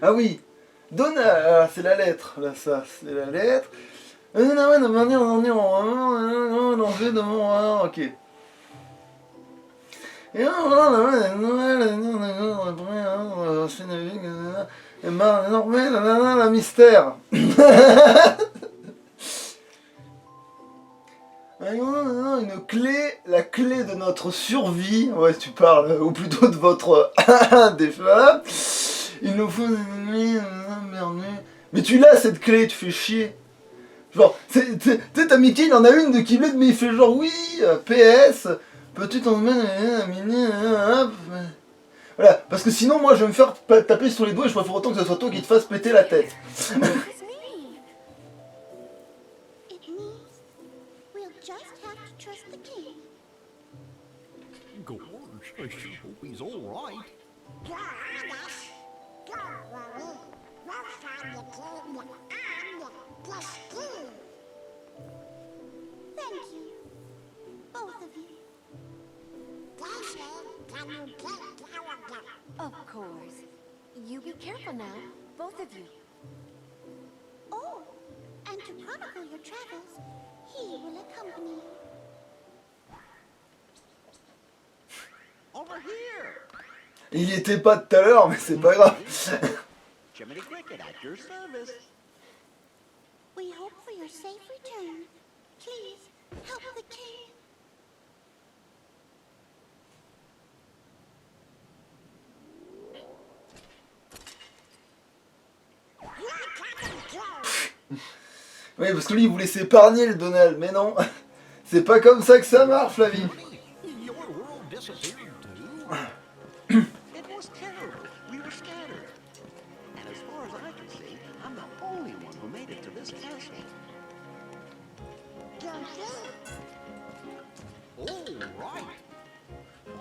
Ah oui. Donald, c'est la lettre, là, ça, c'est la lettre. Ok. Mystère. Une clé, la clé de notre survie. Ouais, tu parles, ou plutôt de votre défunt. Il nous faut une ennemie, merde. Mais tu l'as cette clé, tu fais chier. Genre, tu sais, t'as Mickey, il en a une de Keyblade, mais il fait genre oui, PS, peux-tu t'emmener un mini, hop. Voilà, parce que sinon, moi, je vais me faire taper sur les doigts et je préfère autant que ce soit toi qui te fasse péter la tête. Gorge, I sure hope he's all right. Thank you, both of you. Of course. You be careful now, both of you. Oh, and to chronicle your travels, he will accompany you. Over here! Il y était pas tout à l'heure, mais c'est pas grave. Jiminy Cricket at your service. We hope for your safe return. Please, help the king. Oui, parce que lui, il voulait s'épargner le Donald, mais non. C'est pas comme ça que ça marche, la vie. Your world disappeared too. It was terrible. We were scattered. And as far as I can see, I'm the only one who made it to this castle. Oh, right.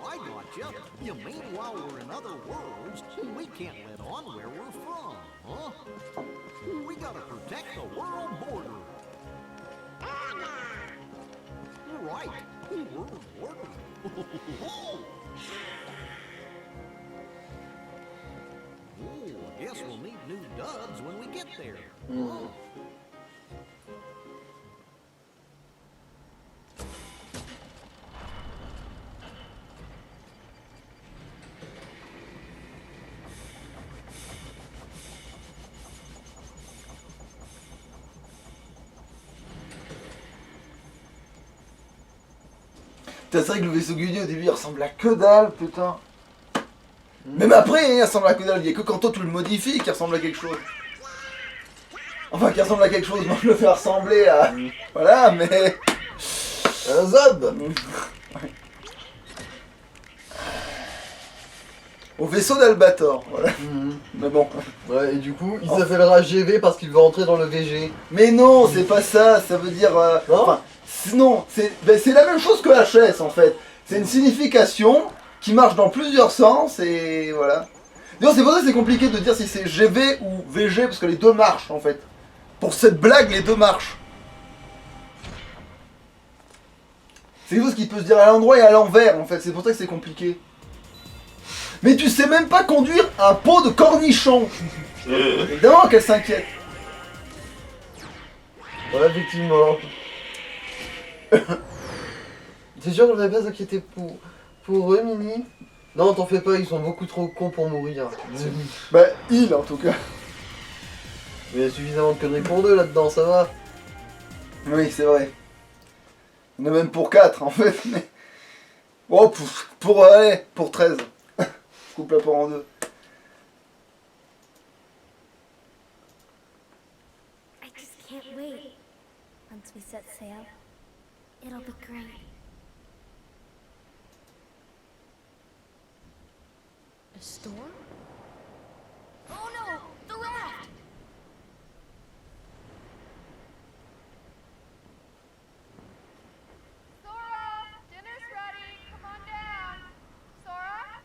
I gotcha. You mean while we're in other worlds, we can't let on where we're from, huh? We gotta protect the world border. Right. World border. Oh, I guess we'll need new duds when we get there. Huh? C'est vrai que le vaisseau Gunny au début il ressemble à que dalle, putain. Même après, il ressemble à que dalle. Il y a que quand toi tu le modifies qu'il ressemble à quelque chose. Enfin, qu'il ressemble à quelque chose. Moi je le fais ressembler à. Voilà, mais. Un Zob. Au vaisseau d'Albator, voilà. Mais bon. Ouais, et du coup, il s'appellera GV parce qu'il veut rentrer dans le VG. Mais non, c'est pas ça. Ça veut dire. Non Enfin, non, c'est la même chose que HS en fait. C'est une signification qui marche dans plusieurs sens et voilà. D'ailleurs, c'est pour ça que c'est compliqué de dire si c'est GV ou VG parce que les deux marchent en fait. Pour cette blague, les deux marchent. C'est quelque chose qui peut se dire à l'endroit et à l'envers en fait. C'est pour ça que c'est compliqué. Mais tu sais même pas conduire un pot de cornichon. Évidemment qu'elle s'inquiète. Ouais, effectivement. T'es sûr qu'on devrait pas s'inquiéter pour eux, Mini? Non, t'en fais pas, ils sont beaucoup trop cons pour mourir. Bah, il en tout cas. Mais il y a suffisamment de conneries pour deux là-dedans, ça va. Oui, c'est vrai. Il y en a même pour 4 en fait. Mais... Oh, pour 13. Je coupe la part en deux. I just can't wait. Once we set sail, it'll be great. A storm? Oh no! The raft! Sora, dinner's ready. Come on down. Sora?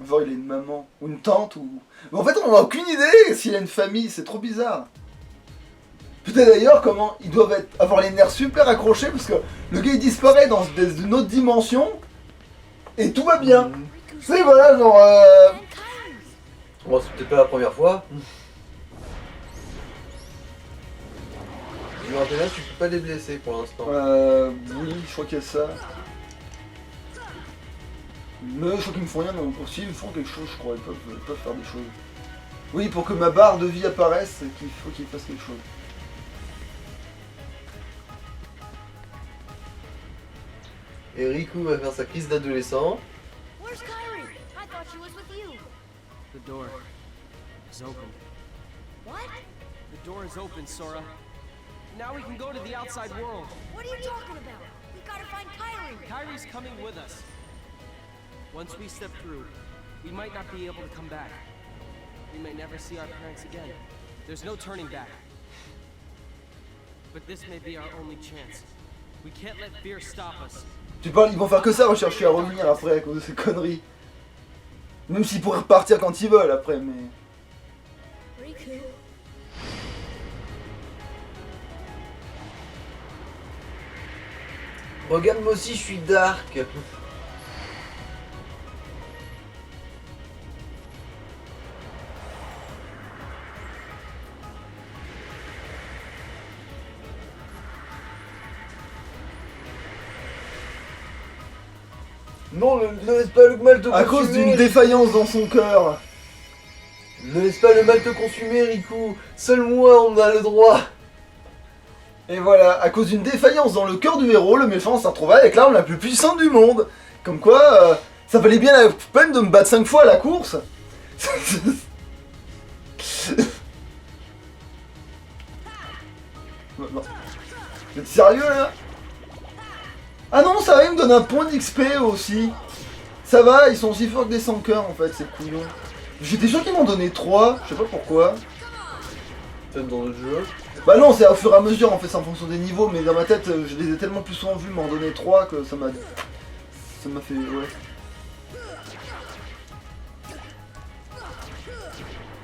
Genre, il a une maman. Ou une tante ou. Mais en fait, on n'a aucune idée s'il a une famille. C'est trop bizarre. Peut-être d'ailleurs comment ils doivent avoir les nerfs super accrochés parce que le gars il disparaît dans une autre dimension et tout va bien. Tu sais, voilà, genre. Bon, c'est peut-être pas la première fois. Je me rappelle là, tu peux pas les blesser pour l'instant. Oui, je crois qu'il y a ça. Mais je crois qu'ils me font rien, non. Si, ils me font quelque chose, je crois. Ils peuvent faire des choses. Oui, pour que ma barre de vie apparaisse, il faut qu'ils fassent quelque chose. Et Riku va faire sa crise d'adolescent. Where's Kyrie? I thought she was with you. The door is open. What? The door is open, Sora. Now we can go to the outside world. What are you talking about? We gotta find Kyrie. Kyrie's coming with us. Once we step through, we might not be able to come back. We may never see our parents again. There's no turning back. But this may be our only chance. We can't let fear stop us. Tu parles, ils vont faire que ça, rechercher à revenir après à cause de ces conneries. Même s'ils pourraient repartir quand ils veulent après, mais... Riku. Regarde, moi aussi, je suis dark. Non, ne laisse pas le mal te consumer. À cause d'une défaillance dans son cœur. Ne laisse pas le mal te consumer, Riku. Seul moi, on a le droit. Et voilà, à cause d'une défaillance dans le cœur du héros, le méchant s'est retrouvé avec l'arme la plus puissante du monde. Comme quoi, ça valait bien la peine de me battre 5 fois à la course. Vous êtes sérieux là? Ah non, ça va, il me donne un point d'XP aussi. Ça va, ils sont aussi forts que des 100 cœurs en fait, ces couillons. J'étais sûr qu'ils m'en donnaient 3, je sais pas pourquoi. Peut-être dans le jeu. Bah non, c'est au fur et à mesure, en fait, c'est en fonction des niveaux, mais dans ma tête, je les ai tellement plus souvent vus m'en donner 3 que ça m'a fait... ouais.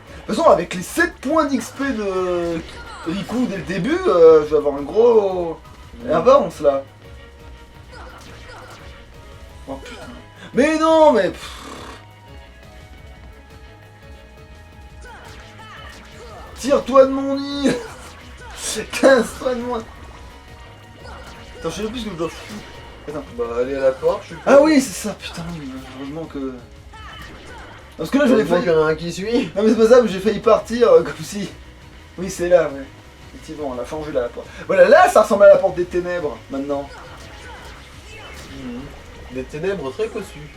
De toute façon, avec les 7 points d'XP de Riku dès le début, je vais avoir un gros... avance là. Oh putain. Mais non, mais... Tire-toi de mon nid. 15-toi de moi. Attends, je sais plus ce que je dois foutre. Attends. Bah, aller à la porte, je suis Ah oui, c'est ça, putain. Heureusement que... Parce que là, j'avais failli... qu'il y en a un qui suit. Non mais c'est pas ça, mais j'ai failli partir comme si... Oui, c'est là, ouais. Effectivement, on a changé là, la porte. Voilà, là, ça ressemble à la porte des ténèbres, maintenant. Des ténèbres très cossues.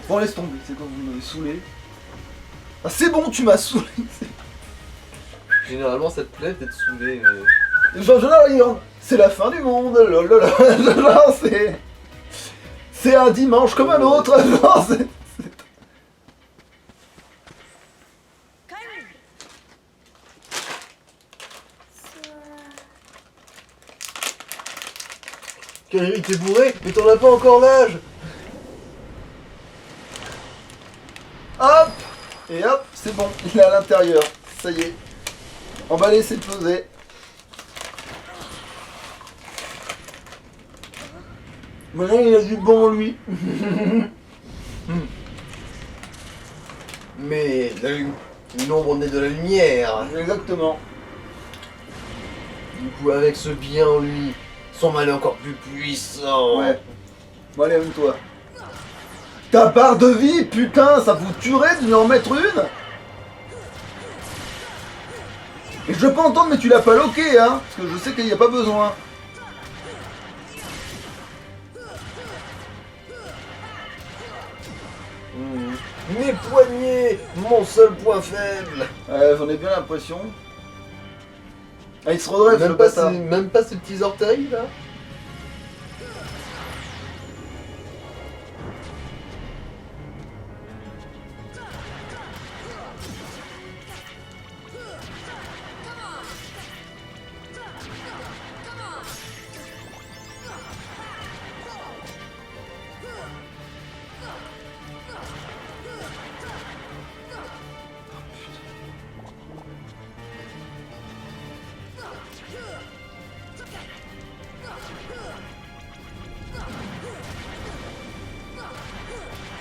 Bon, laisse tomber, c'est quoi, vous m'avez saoulé. Ah, c'est bon, tu m'as saoulé. Généralement, cette plaie d'être saoulé, mais... C'est la fin du monde, lololol, c'est un dimanche comme un autre, genre, c'est... Kyrie. Kyrie, t'es bourré, mais t'en as pas encore l'âge. Hop. Et hop, c'est bon, il est à l'intérieur, ça y est. Emballé, c'est posé. Maintenant, il a du bon en lui. Mais l'ombre naît de la lumière. Exactement. Du coup, avec ce bien en lui, son mal est encore plus puissant. Ouais. Bon, allez, amène-toi. Ta barre de vie, putain, ça vous tuerait de lui en mettre une? Et je peux entendre, mais tu l'as pas loqué, hein, parce que je sais qu'il n'y a pas besoin. Mes poignets, mon seul point faible. J'en ai bien l'impression. Ah, il se redresse, le bâtard. Même pas ces petits orteils, là.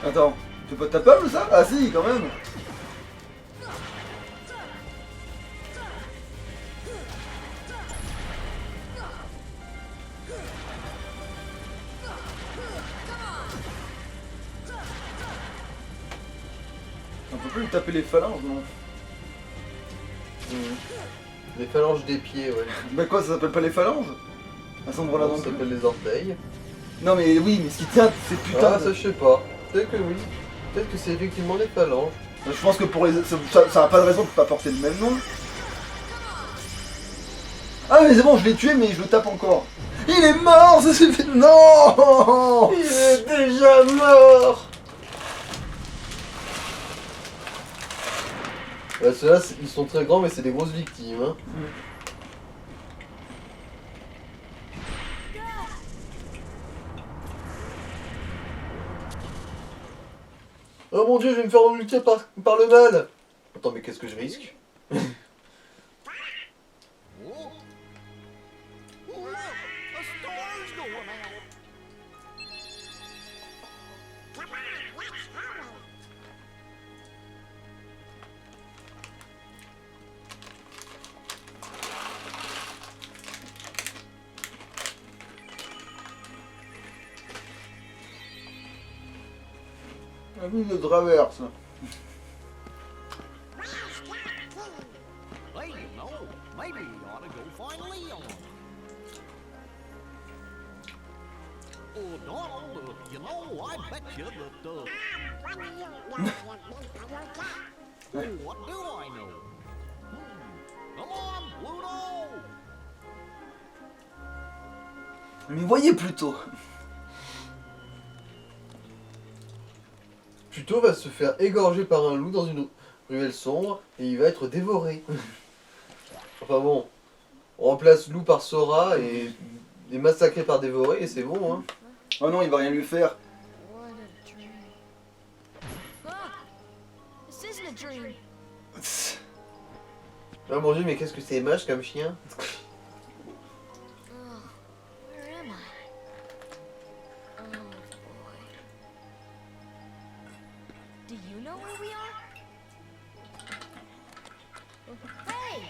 Attends, c'est pas tapable ça? Ah si, quand même. On peut plus lui taper les phalanges, non? Les phalanges des pieds, ouais. Bah quoi, ça s'appelle pas les phalanges? À ce endroit-là Non, non ça plus. s'appelle les orteils. Non mais oui, mais ce qui tient, c'est putain. Ah, ça je sais pas. Peut-être que oui. Peut-être que c'est effectivement les phalanges. Je pense que pour les. Ça a pas de raison de pas porter le même nom. Ah mais c'est bon, je l'ai tué, mais je le tape encore. Il est mort, ça s'est fait. Non. Il est déjà mort. Bah, ceux-là, ils sont très grands, mais c'est des grosses victimes. Hein. Oh mon dieu, je vais me faire engloutir par le mal. Attends, mais qu'est-ce que je risque? Oh. Look, a star's going out. Come on, let's hurry. La vie de traverse. Hey, you know, maybe we ought to go find Leon. Oh, Donald, you know, I bet you that, oh, what do I know? Come on, Pluto! Mais voyez plutôt. Pluto va se faire égorger par un loup dans une ruelle sombre et il va être dévoré. Enfin bon, on remplace loup par Sora et massacré par dévoré et c'est bon hein. Oh non, il va rien lui faire. What a dream. Ah! This isn't a dream. Ah mon dieu, mais qu'est-ce que c'est moche comme chien. Oh, where am I? Oh boy. Do you know where we are? Hey!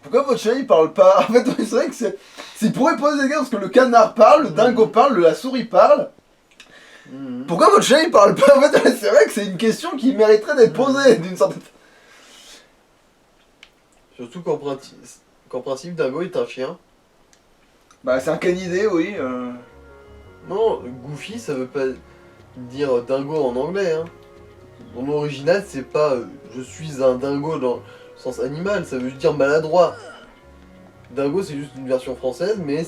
Pourquoi votre chien il parle pas? En fait, c'est vrai que c'est pour poser des gars parce que le canard parle, le dingo parle, la souris parle. Pourquoi votre chien il parle pas? En fait, c'est vrai que c'est une question qui mériterait d'être posée d'une certaine. Surtout qu'en principe Dingo est un chien. Bah, c'est un canidé, oui. Non, Goofy ça veut pas dire dingo en anglais hein. Mon original c'est pas je suis un dingo dans le sens animal, ça veut dire maladroit. Dingo c'est juste une version française mais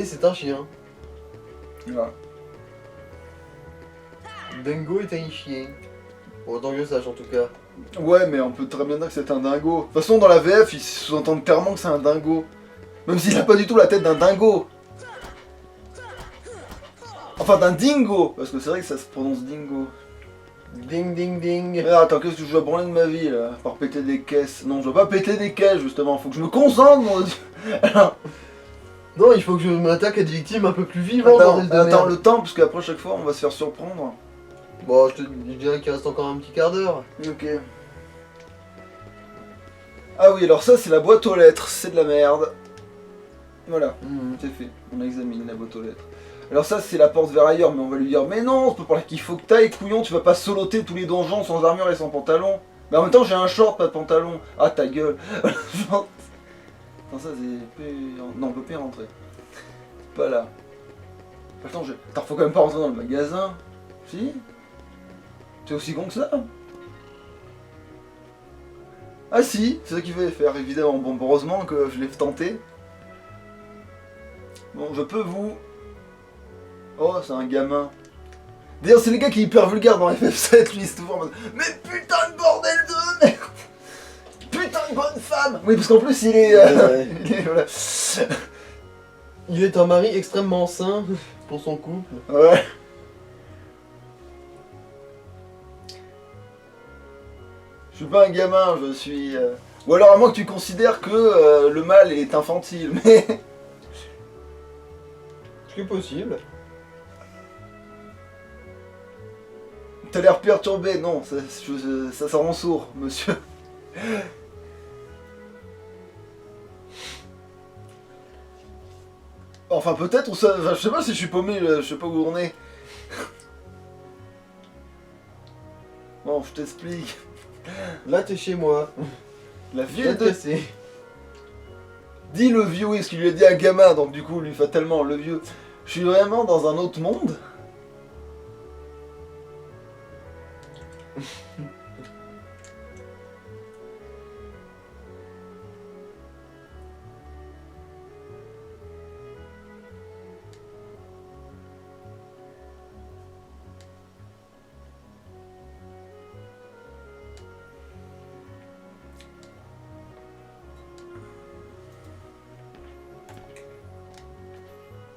c'est un chien. Voilà. Dingo est un chien. Pour autant que je sache en tout cas. Ouais, mais on peut très bien dire que c'est un dingo. De toute façon, dans la VF, ils sous-entendent clairement que c'est un dingo. Même s'il a pas du tout la tête d'un dingo. Enfin, d'un dingo. Parce que c'est vrai que ça se prononce dingo. Ding ding ding. Mais attends, qu'est-ce que je dois branler de ma vie là? Par péter des caisses. Non, je dois pas péter des caisses justement. Faut que je me concentre, mon dieu. Non, il faut que je m'attaque à des victimes un peu plus vivantes. bordel de Attends merde. le temps, parce qu'après chaque fois on va se faire surprendre. Bon, je dirais qu'il reste encore un petit quart d'heure. Ok. Ah oui, alors ça c'est la boîte aux lettres, c'est de la merde. Voilà, c'est fait, on a examiné la boîte aux lettres. Alors ça c'est la porte vers ailleurs, mais on va lui dire mais non, c'est pas pour là qu'il faut que t'ailles, couillon, tu vas pas soloter tous les donjons sans armure et sans pantalon. Mais en même temps j'ai un short, pas de pantalon. Ah ta gueule. Attends, ça c'est... Non, on peut pas y rentrer. C'est pas là. Attends, faut quand même pas rentrer dans le magasin. Si? C'est aussi con que ça? Ah si, c'est ça qu'il fallait faire, évidemment. Bon, heureusement que je l'ai tenté. Bon, je peux vous... Oh, c'est un gamin. D'ailleurs, c'est le gars qui est hyper vulgaire dans FF7, lui, c'est toujours en mode... Mais putain de bordel de merde! Putain de bonne femme! Oui, parce qu'en plus, il est... voilà. Il est un mari extrêmement sain pour son couple. Ouais. Je suis pas un gamin, je suis... Ou alors à moins que tu considères que le mal est infantile, mais... Ce qui est possible. T'as l'air perturbé, non, ça rend sourd, monsieur. Enfin, peut-être, enfin, je sais pas si je suis paumé, je sais pas où on est. Bon, je t'explique. Là, t'es chez moi. La Je ville viens de de... casser. Dis le vieux, oui, ce qu'il lui a dit à gamin, donc du coup, lui, fatalement, le vieux. Je suis vraiment dans un autre monde.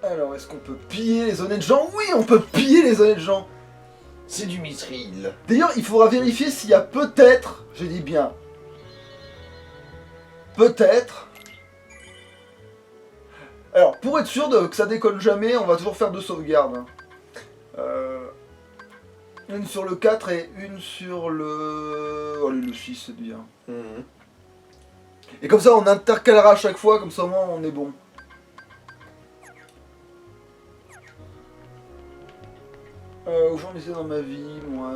Alors, est-ce qu'on peut piller les honnêtes gens? Oui, on peut piller les honnêtes gens. C'est du mithril. D'ailleurs, il faudra vérifier s'il y a peut-être, je dis bien, peut-être. Alors, pour être sûr que ça déconne jamais, on va toujours faire 2 sauvegardes. Hein. Une sur le 4 et une sur le... Allez, le 6, c'est bien. Mhm. Et comme ça, on intercalera à chaque fois, comme ça, au moins, on est bon. Où j'en étais dans ma vie, moi.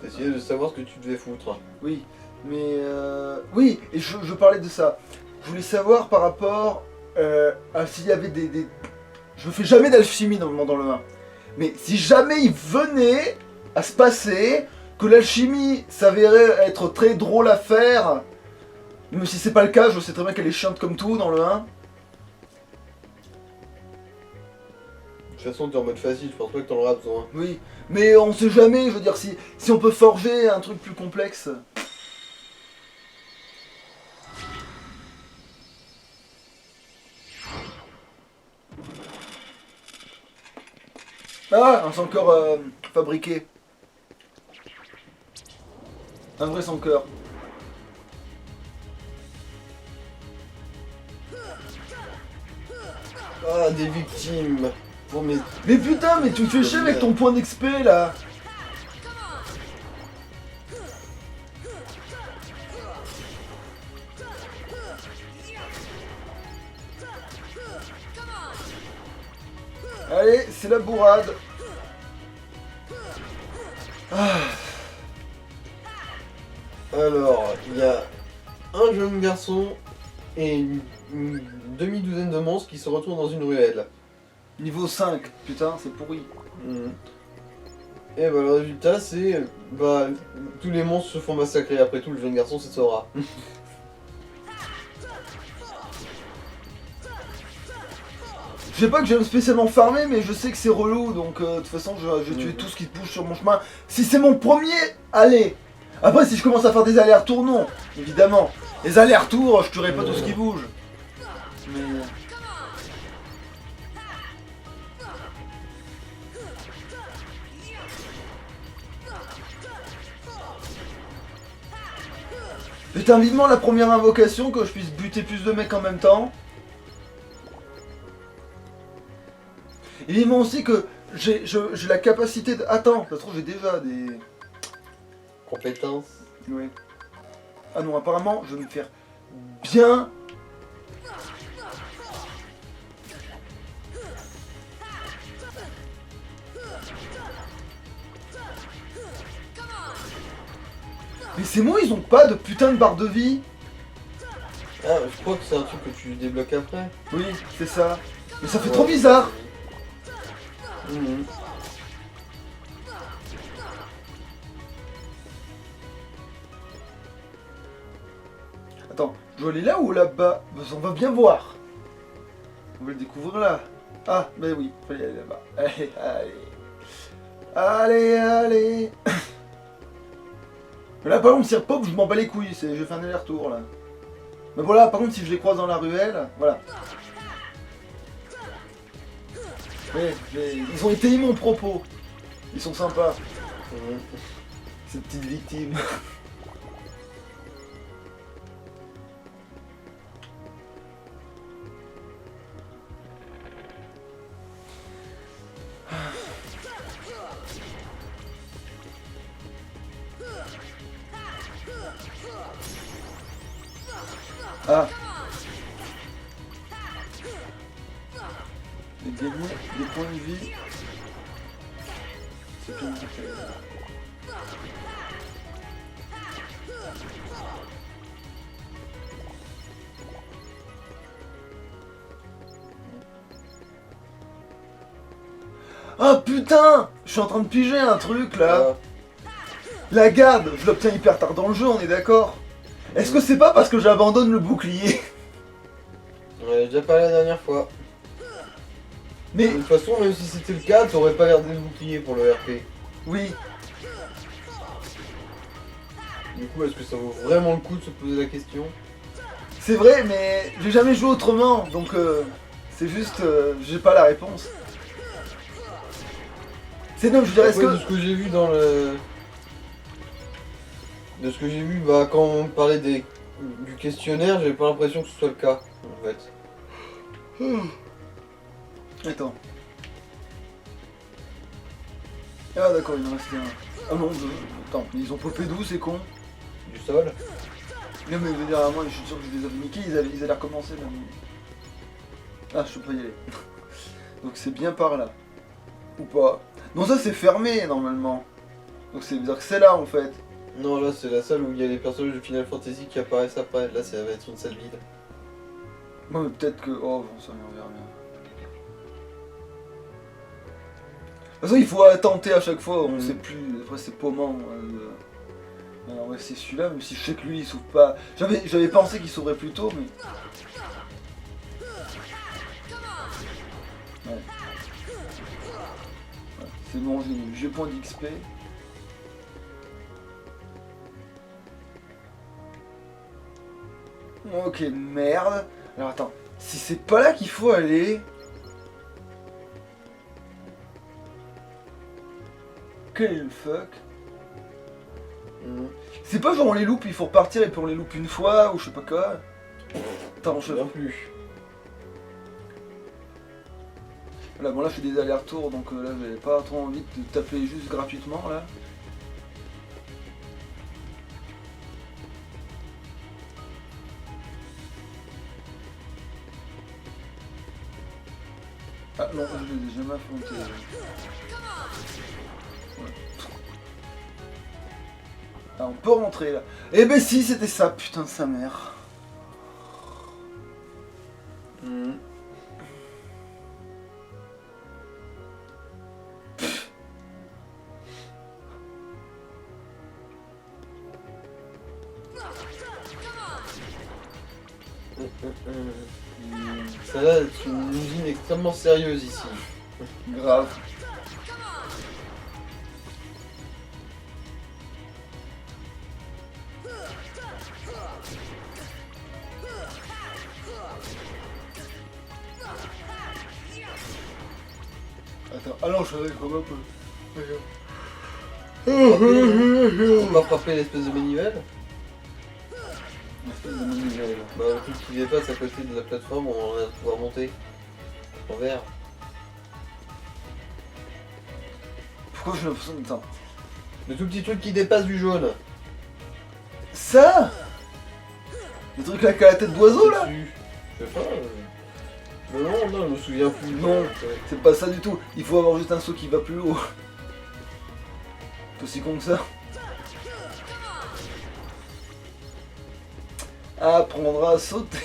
T'as essayé de savoir ce que tu devais foutre. Oui, mais oui, et je parlais de ça. Je voulais savoir par rapport à s'il y avait des... Je fais jamais d'alchimie normalement dans le 1. Mais si jamais il venait à se passer que l'alchimie s'avérait être très drôle à faire, même si c'est pas le cas, je sais très bien qu'elle est chiante comme tout dans le 1. De toute façon, t'es en mode facile, je pense pas que t'en auras besoin. Oui, mais on sait jamais, je veux dire, si on peut forger un truc plus complexe. Ah, un sans-cœur fabriqué. Un vrai sans-cœur. Ah, des victimes. Pour mes... Mais putain, mais tu me fais chier avec ton point d'XP là. Allez, c'est la bourrade. Ah. Alors, il y a un jeune garçon et une demi-douzaine de monstres qui se retrouvent dans une ruelle. Niveau 5, putain, c'est pourri. Et bah le résultat c'est... Bah tous les monstres se font massacrer, après tout le jeune garçon c'est Sora. Je sais pas que j'aime spécialement farmer, mais je sais que c'est relou, donc de toute façon je vais tuer tout ce qui bouge sur mon chemin. Si c'est mon premier, allez. Après si je commence à faire des allers-retours, non, évidemment. Les allers-retours, je tuerai pas tout ce qui bouge. Mais... Putain, vivement la première invocation, que je puisse buter plus de mecs en même temps. Et vivement aussi que j'ai la capacité de... Attends, ça se trouve j'ai déjà des... Compétences. Oui. Ah non, apparemment, je vais me faire bien... Mais c'est moi, ils ont pas de putain de barre de vie. Ah, je crois que c'est un truc que tu débloques après. Oui, c'est ça. Mais ça fait trop bizarre. Attends, je dois aller là ou là-bas? On va bien voir. On va le découvrir là. Ah, ben oui, il fallait aller là-bas. Allez, allez. Allez, allez. Mais là, par contre, si pop, je m'en bats les couilles. Je fais un aller-retour là. Mais voilà, par contre, si je les croise dans la ruelle, voilà. Mais ils ont étayé mon propos. Ils sont sympas. Ces petites victimes. Ah. Et gagner des points de vie. C'est bien. Ah putain! Je suis en train de piger un truc là. La garde, je l'obtiens hyper tard dans le jeu, on est d'accord? Est-ce que c'est pas parce que j'abandonne le bouclier? On en avait déjà parlé la dernière fois. Mais De toute façon, même si c'était le cas, t'aurais pas gardé le bouclier pour le RP. oui, Du coup, est-ce que ça vaut vraiment le coup de se poser la question? c'est vrai, mais j'ai jamais joué autrement, donc c'est juste, j'ai pas la réponse. C'est non, je dirais, est-ce Après, que... de ce que j'ai vu dans le... De ce que j'ai vu, bah, quand on parlait du questionnaire, j'avais pas l'impression que ce soit le cas, en fait. Attends. Ah d'accord, il en restait un. Ah non, deux. Attends, mais ils ont popé d'où, c'est con? Du sol. Non mais je veux dire, à moi, je suis sûr que je les avais niqués, ils allaient recommencer même. Ah, je peux pas y aller. Donc c'est bien par là. Ou pas. Non, ça c'est fermé, normalement. Donc c'est dire que c'est là, en fait. Non, là, c'est la salle où il y a les personnages de Final Fantasy qui apparaissent après. Là, ça va être une salle vide. Ouais, mais peut-être que... Oh, bon, ça on verra bien. De toute façon, il faut tenter à chaque fois, on sait plus. Après, c'est paumant. Alors, ouais, c'est celui-là, même si je sais que lui, il s'ouvre pas. J'avais pensé qu'il s'ouvrait plus tôt, mais... Ouais. Ouais, c'est bon, j'ai point d'XP. Ok, merde. Alors attends, si c'est pas là qu'il faut aller... Quel est le fuck? C'est pas genre on les loupe, il faut repartir et puis on les loupe une fois ou je sais pas quoi. Attends, je sais Non plus. Voilà, bon là je fais des allers-retours donc là j'avais pas trop envie de taper juste gratuitement là. Ah non, je les ai jamais affrontés. Ouais. Ah, on peut rentrer là. Eh ben si, c'était ça, putain de sa mère. Ça là, c'est une usine extrêmement sérieuse ici. Grave. Attends, ah non, je savais comment un peu. On va frapper l'espèce de manivelle. Espèce de manivelle. Bah, le truc qui dépasse à côté de la plateforme, on va pouvoir monter. En vert. Pourquoi j'ai l'impression de... Attends. Le tout petit truc qui dépasse du jaune. Ça? Le truc là qui a la tête d'oiseau là? Je sais pas. Non, je me souviens plus. Non, c'est pas ça du tout. Il faut avoir juste un saut qui va plus haut. C'est aussi con que ça. Apprendre à sauter.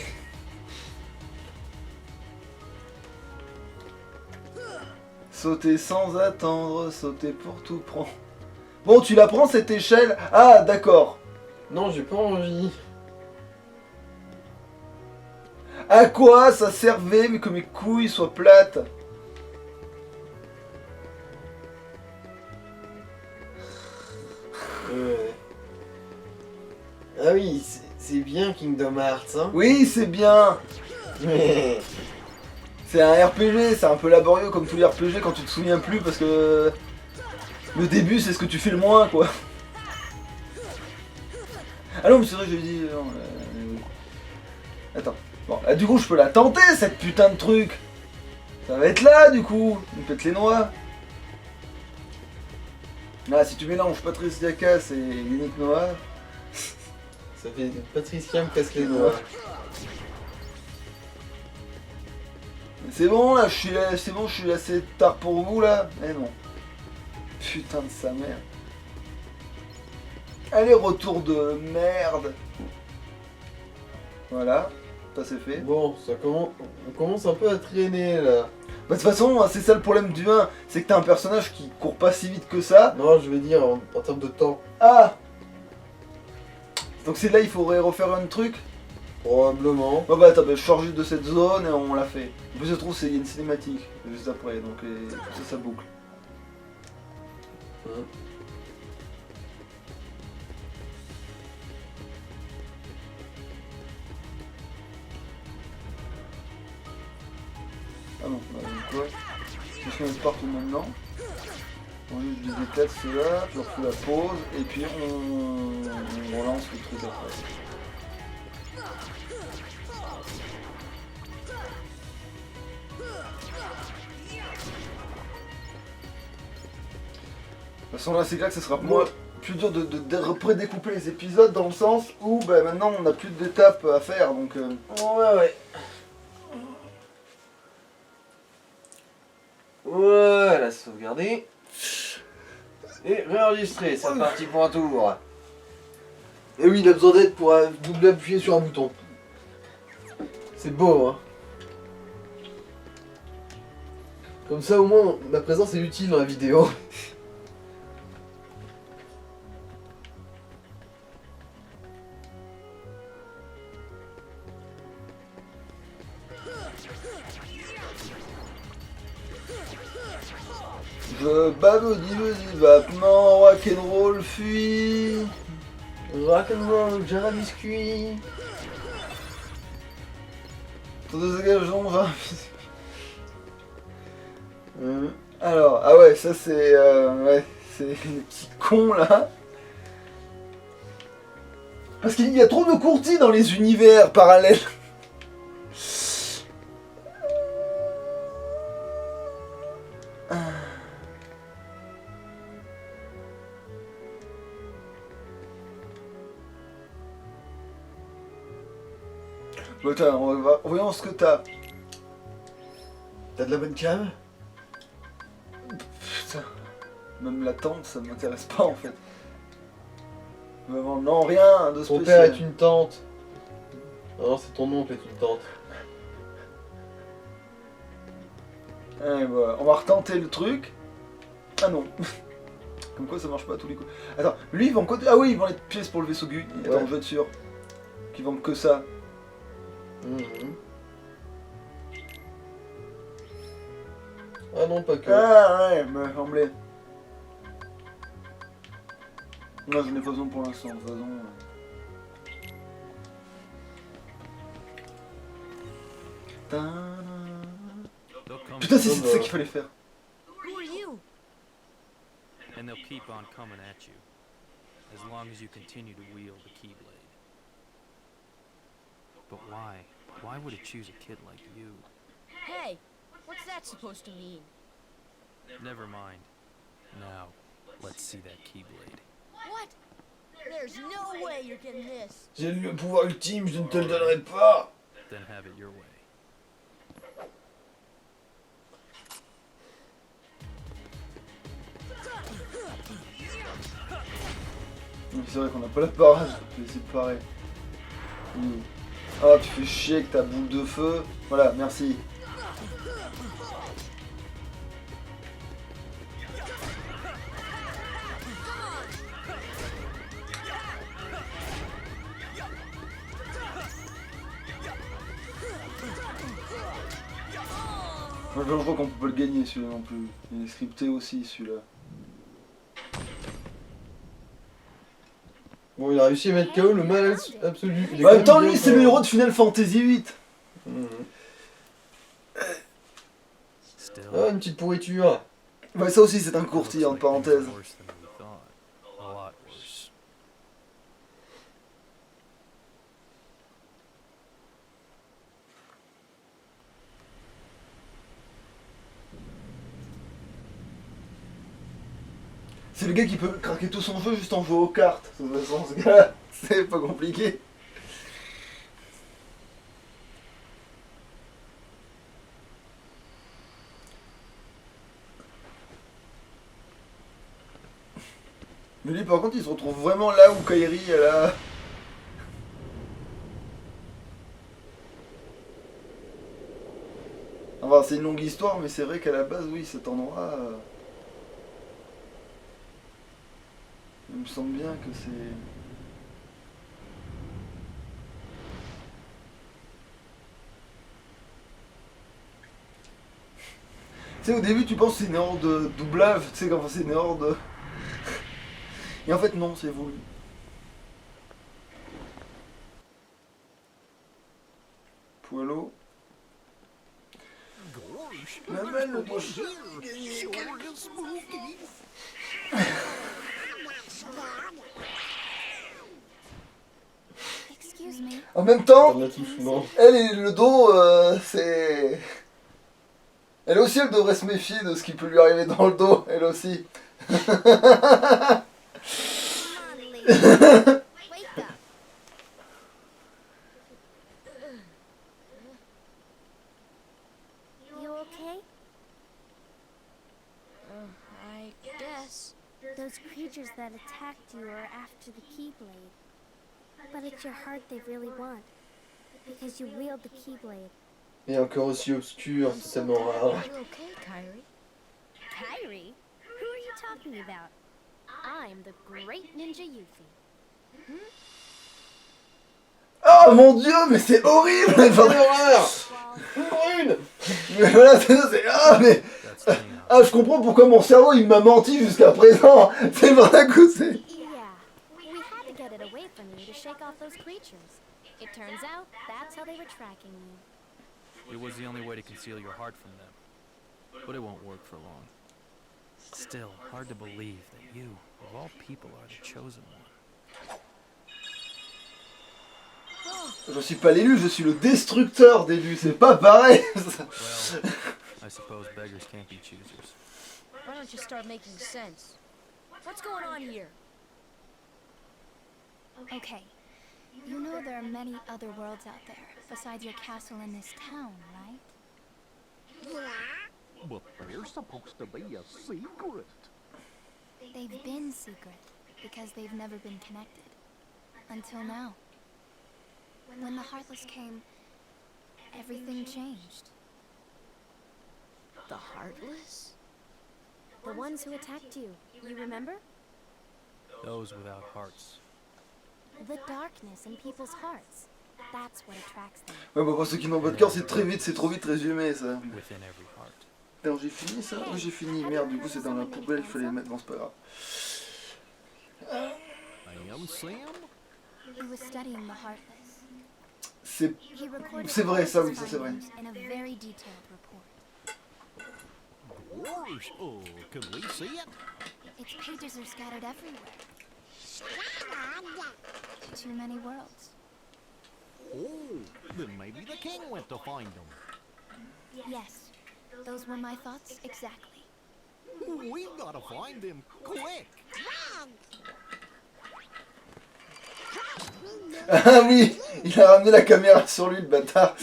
Sauter sans attendre, sauter pour tout prendre. Bon, tu la prends cette échelle? Ah, d'accord. Non, j'ai pas envie. À quoi ça servait, mais que mes couilles soient plates? Ah oui, c'est bien Kingdom Hearts, hein. Oui, c'est bien. Mais... C'est un RPG, c'est un peu laborieux comme tous les RPG quand tu te souviens plus parce que... Le début, c'est ce que tu fais le moins, quoi. Ah non, mais c'est vrai, j'ai dit... Attends. Bon, là, du coup, je peux la tenter, cette putain de truc. Ça va être là, du coup. Il me pète les noix. Ah, si tu mélanges Patrice Diacas et Yannick Noah, Ça fait Patricia me casse les doigts. C'est bon là, c'est bon, je suis assez tard pour vous là. Eh non. Putain de sa mère. Allez, retour de merde. Voilà, ça c'est fait. Bon, on commence un peu à traîner là. Bah de toute façon, c'est ça le problème du 1, c'est que t'as un personnage qui court pas si vite que ça. Non, je veux dire en termes de temps. Ah. Donc c'est là il faudrait refaire un truc. Probablement. Bah attends, je sors juste de cette zone et on l'a fait. En plus je trouve il y a une cinématique juste après, donc ça boucle. Ah non, bah quoi? Je se met partout maintenant. On juste je les éclate ceux-là, je leur fous la pause et puis on relance le truc après. De toute façon là c'est clair que ce sera plus dur de prédécouper les épisodes dans le sens où bah, maintenant on n'a plus d'étapes à faire donc... Ouais. Voilà, sauvegarder. Et réenregistrer, c'est reparti pour un tour. Et oui, il a besoin d'aide pour double appuyer sur un bouton. C'est beau, hein. Comme ça, au moins, ma présence est utile dans la vidéo. Je baboudi vapement, rock'n'roll fuit. Rock'n'roll, Jara biscuit. Tous deux engageons, Alors, ah ouais, ça c'est... ouais, c'est les petits cons là. Parce qu'il y a trop de courtis dans les univers parallèles. Bon, attends, voyons ce que t'as. T'as de la bonne cam? Putain, même la tente, ça m'intéresse pas en fait. Vraiment, non, rien de spécial. Ton père est une tante. Non, c'est ton oncle est une tante. Allez, voilà. On va retenter le truc. Ah non. Comme quoi ça marche pas à tous les coups. Attends, lui il vend quoi? Ah oui, il vend les pièces pour le vaisseau Gu. Attends, je vais être sûr. Qu'ils vendent que ça. Ah non, pas que. Ah ouais, me semblait. Non, je n'ai pas besoin pour l'instant, de toute façon. Putain, si, c'est ça qu'il fallait faire. Who are you? And they'll keep on coming at you, as long as you continue to wield the Keyblade. But why? Why would it choose a kid like you? Hey, what's that supposed to mean? Never mind. Now, let's see that Keyblade. What? There's no way you're getting this. J'ai le pouvoir ultime, je ne te le donnerai pas. Then have it your way. C'est vrai qu'on n'a pas la parade, je vais essayer de parer. Ah, tu fais chier avec ta boule de feu. Voilà, merci. Moi, je crois qu'on peut pas le gagner celui-là non plus. Il est scripté aussi celui-là. Bon, il a réussi à mettre KO le mal absolu. En même temps, lui, c'est le héros de Final Fantasy VIII. Ah, une petite pourriture. Ouais, ça aussi, c'est un courtier, entre parenthèses. C'est le gars qui peut craquer tout son jeu juste en jouant aux cartes. De toute façon, ce gars-là, c'est pas compliqué. Mais lui, par contre, il se retrouve vraiment là où Kairi, elle a... Enfin, c'est une longue histoire, mais c'est vrai qu'à la base, oui, cet endroit... Il me semble bien que c'est... Tu sais, au début, tu penses que c'est une erreur de doublage, tu sais, quand c'est une erreur de... Et en fait, non, c'est voulu. Poilot. Maman, le prochain. Excuse me. En même temps, Alternativement. elle et le dos, c'est... Elle aussi, elle devrait se méfier de ce qui peut lui arriver dans le dos, elle aussi. Come on, lady. Wake up. You okay? I guess. Those creatures that attacked you are after the Keyblade. But it's your heart they really want. Because you wield the Keyblade. Et encore aussi obscur, c'est tellement rare. Are you okay, Kyrie? Kyrie? Who are you talking about? I'm the great ninja Yuffie. Oh mon dieu, mais c'est horrible! Quelle horreur! Brune! Mais voilà, c'est... Ah, mais... That's me now. Ah, je comprends pourquoi mon cerveau, il m'a menti jusqu'à présent. C'est vrai que c'est... Yeah. We had to get it away from you to shake off those creatures. It turns out that's how they were tracking you. It was the only way to conceal your heart from them. But it won't work for long. Still, hard to believe that you, of all people, are the chosen one. Je suis pas l'élu, je suis le destructeur d'élu, c'est pas pareil. Well, I suppose beggars can't be choosers. Why don't you start making sense? What's going on here? Okay. You know there are many other worlds out there besides your castle in this town, right? But they're supposed to be a secret. They've been secret because they've never been connected. Until now. When the Heartless came, everything changed. The Heartless? The ones who attacked you. You remember? Those without hearts. The darkness in people's hearts. That's what attracts them. Ouais, bah pour ceux qui n'ont pas de cœur, c'est très vite, c'est trop vite résumé ça. Within every heart. Alors j'ai fini ça? Oui, j'ai fini, merde, du coup c'est dans la poubelle, il fallait le mettre, bon c'est pas grave. Sam? He was studying the Heartless. C'est... He recorded C'est vrai, all ça, his oui, ça, c'est vrai. findings in a very detailed report. Gosh, can we see it? Its pages are scattered everywhere. Too many worlds. Oh, then maybe the king went to find them. Yes, those were my thoughts exactly. We gotta find them quick. Ah oui, il a ramené la caméra sur lui, le bâtard.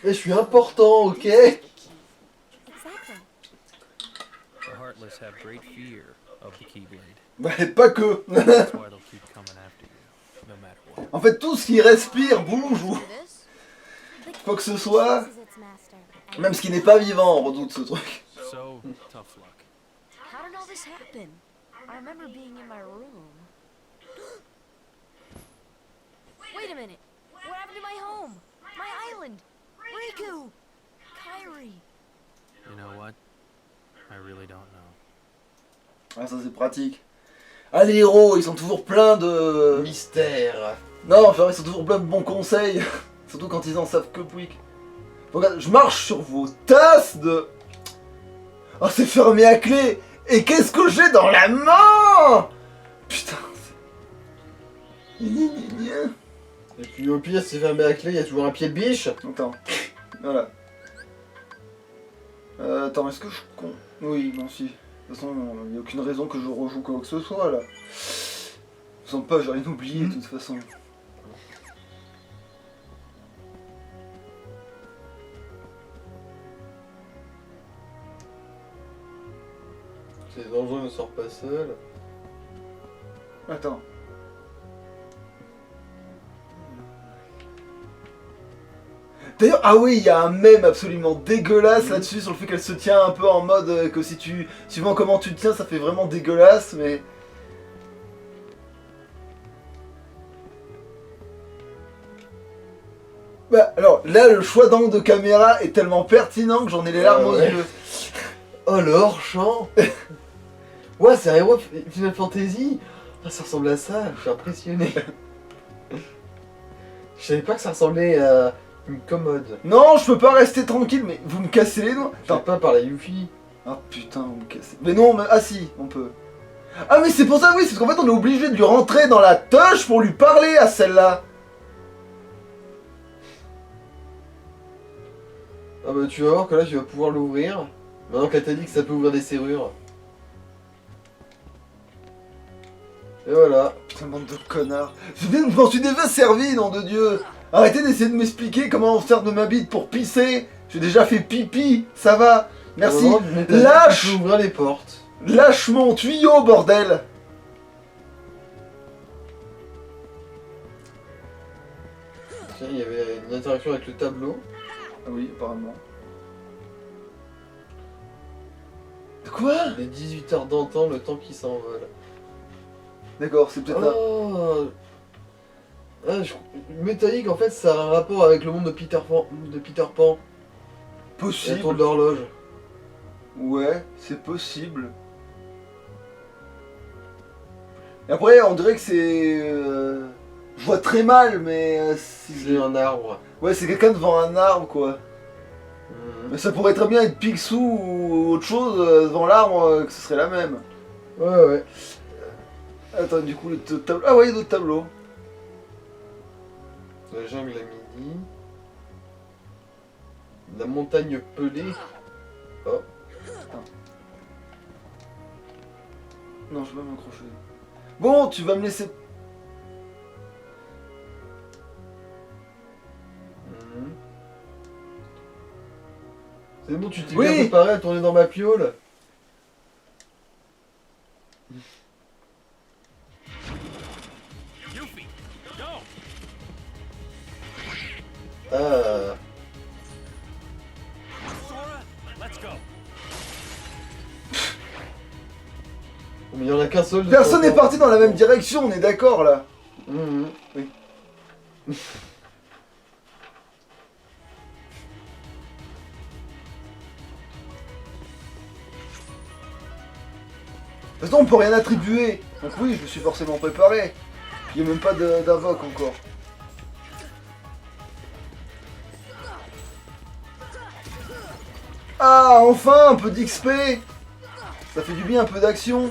Et je suis important, ok? Exactly. The Heartless have great fear of the Keyblade. Bah, pas que. That's why they'll keep coming after you, no matter what. En fait, tout ce qui respire, bouge ou This? quoi que ce soit, Chooses its master. And même ce qui n'est pas vivant, on redoute ce truc. So, tough luck. How did all this happen? I remember being in my room. Wait a minute! What happened to my home? My island? Riku! Kyrie! You know what? I really don't know. Ah, ça c'est pratique. Ah, les héros, ils sont toujours pleins de... Mystère. Non, enfin, ils sont toujours pleins de bons conseils. Surtout quand ils en savent que pouic. Regarde, je marche sur vos tasses de... Oh, c'est fermé à clé. Et qu'est-ce que j'ai dans la main? Putain. Et puis au pire, si c'est fermé à clé, il y a toujours un pied de biche. Attends. Voilà. Attends, est-ce que je con... Oui, non, si. toute façon, il n'y a aucune raison que je rejoue quoi que ce soit là. Je sens pas, j'ai rien oublié de toute façon. C'est dangereux, ne sort pas seul. Attends. D'ailleurs, ah oui, il y a un mème absolument dégueulasse là-dessus sur le fait qu'elle se tient un peu en mode que si tu... Suivant comment tu te tiens, ça fait vraiment dégueulasse, mais... Bah, alors, là, le choix d'angle de caméra est tellement pertinent que j'en ai les larmes aux yeux. Oh, le hors-champ. Ouais, c'est un héros Final Fantasy. Ah, ça ressemble à ça, je suis impressionné. Je savais pas que ça ressemblait à une commode. Non, je peux pas rester tranquille, mais vous me cassez les doigts. Je sais pas par la Yuffie. Ah putain, vous me cassez... Mais non, mais... Ah si, on peut. Ah mais c'est pour ça, oui, c'est parce qu'en fait on est obligé de lui rentrer dans la touche pour lui parler à celle-là. Ah bah tu vas voir que là tu vas pouvoir l'ouvrir. Maintenant qu'elle t'a dit que ça peut ouvrir des serrures. Et voilà. Putain, bande de connards. Je m'en suis déjà servi, nom de Dieu. Arrêtez d'essayer de m'expliquer comment on sert de ma bite pour pisser. J'ai déjà fait pipi, ça va. Merci. Lâche. Tu peux ouvrir les portes. Lâche mon tuyau, bordel. Tiens, il y avait une interaction avec le tableau. Ah oui, apparemment. Quoi? Les 18 heures d'antan, le temps qui s'envole. D'accord, c'est peut-être oh. Métallique, en fait, ça a un rapport avec le monde de Peter Pan. possible. La tour de l'horloge. Ouais, c'est possible. Et après, on dirait que c'est... Je vois très mal, mais... C'est un arbre. Ouais, c'est quelqu'un devant un arbre, quoi. Mais ça pourrait très bien être Picsou ou autre chose devant l'arbre, que ce serait la même. Ouais, ouais. Attends, du coup, le tableau... Ah ouais, il y a d'autres tableaux. La jungle à midi. La montagne pelée. Oh. Non, je vais pas m'accrocher. Bon, tu vas me laisser... C'est bon, tu t'es Oui. bien préparé à tourner dans ma piole. Ah. Mais il y en a qu'un seul. Personne n'est parti dans la même direction, on est d'accord là. Oui. De toute façon, on peut rien attribuer. Donc oui, je me suis forcément préparé. Il n'y a même pas d'invoque encore. Ah, enfin, un peu d'XP. Ça fait du bien, un peu d'action.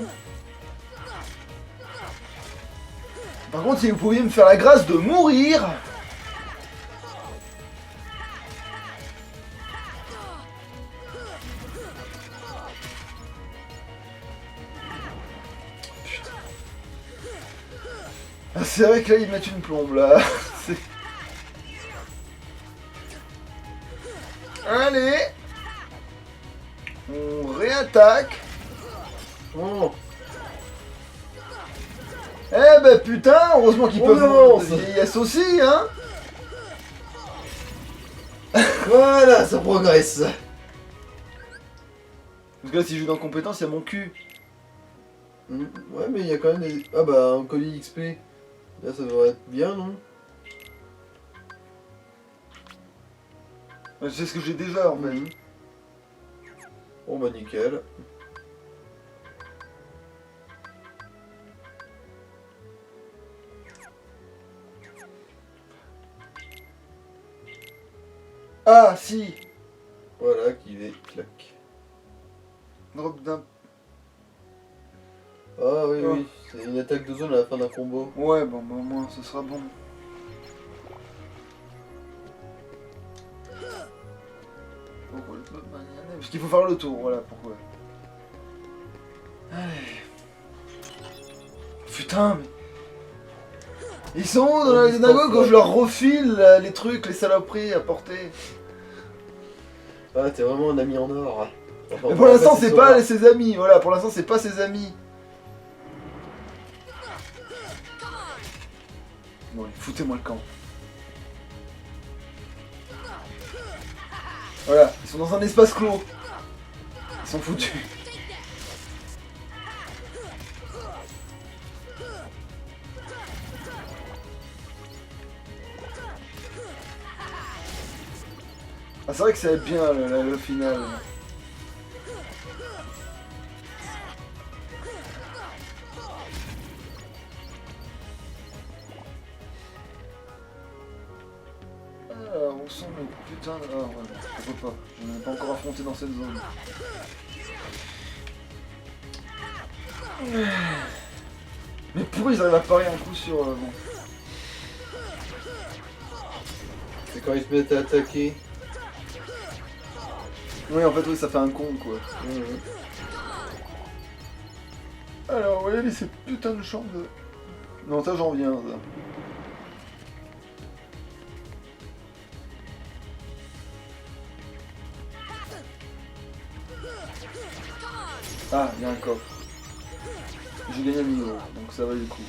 Par contre, si vous pouviez me faire la grâce de mourir. Ah, c'est vrai que là, ils mettent une plombe, là. Allez. On réattaque. Oh. Eh ben putain, heureusement qu'ils peuvent mourir de vieillesse aussi, hein. Voilà, ça progresse. Parce que là, si je joue dans compétence, il y a mon cul. Ouais, mais il y a quand même des... Ah bah, un colis XP. Là, ça devrait être bien, non? C'est ce que j'ai déjà, en fait. Bon bah, nickel. Ah, si. Voilà, qu'il est clac. Drop d'un... Ah oui, Oh. oui, c'est une attaque de zone à la fin d'un combo. Ouais, bon, bah, au moins, ce sera bon. Parce qu'il faut faire le tour, voilà pourquoi. Allez. Putain, mais... Ils sont où dans la synagogue quand je leur refile les trucs, les saloperies à porter? Ah, t'es vraiment un ami en or. Enfin, mais pour l'instant, c'est pas ses amis, voilà, pour l'instant, c'est pas ses amis. Bon, foutez-moi le camp. Voilà, ils sont dans un espace clos. Ils sont foutus. Ah, c'est vrai que ça va être bien le final. On sent le putain de... Ah ouais, je peux pas. Je n'ai pas encore affronté dans cette zone. Mais pourquoi ils arrivent à parier un coup sur... bon. C'est quand ils se mettent à attaquer. Oui, en fait, oui, ça fait un con, quoi. Alors, vous voyez ces putains de chambres de... Non, ça, j'en viens, ça. Ah, il y a un coffre. J'ai gagné un niveau, donc ça va du coup.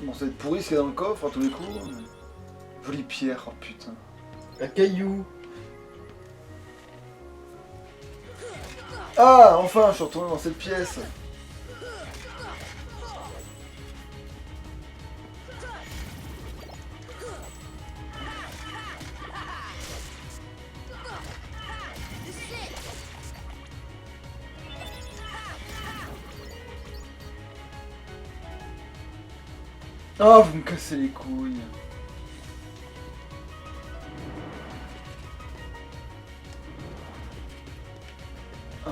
Bon, ça va être pourri ce qu'il y a dans le coffre à tous les coups. Mais... Jolie pierre, oh putain. Un caillou. Ah, enfin, je suis retourné dans cette pièce. Ah, vous me cassez les couilles. Ah,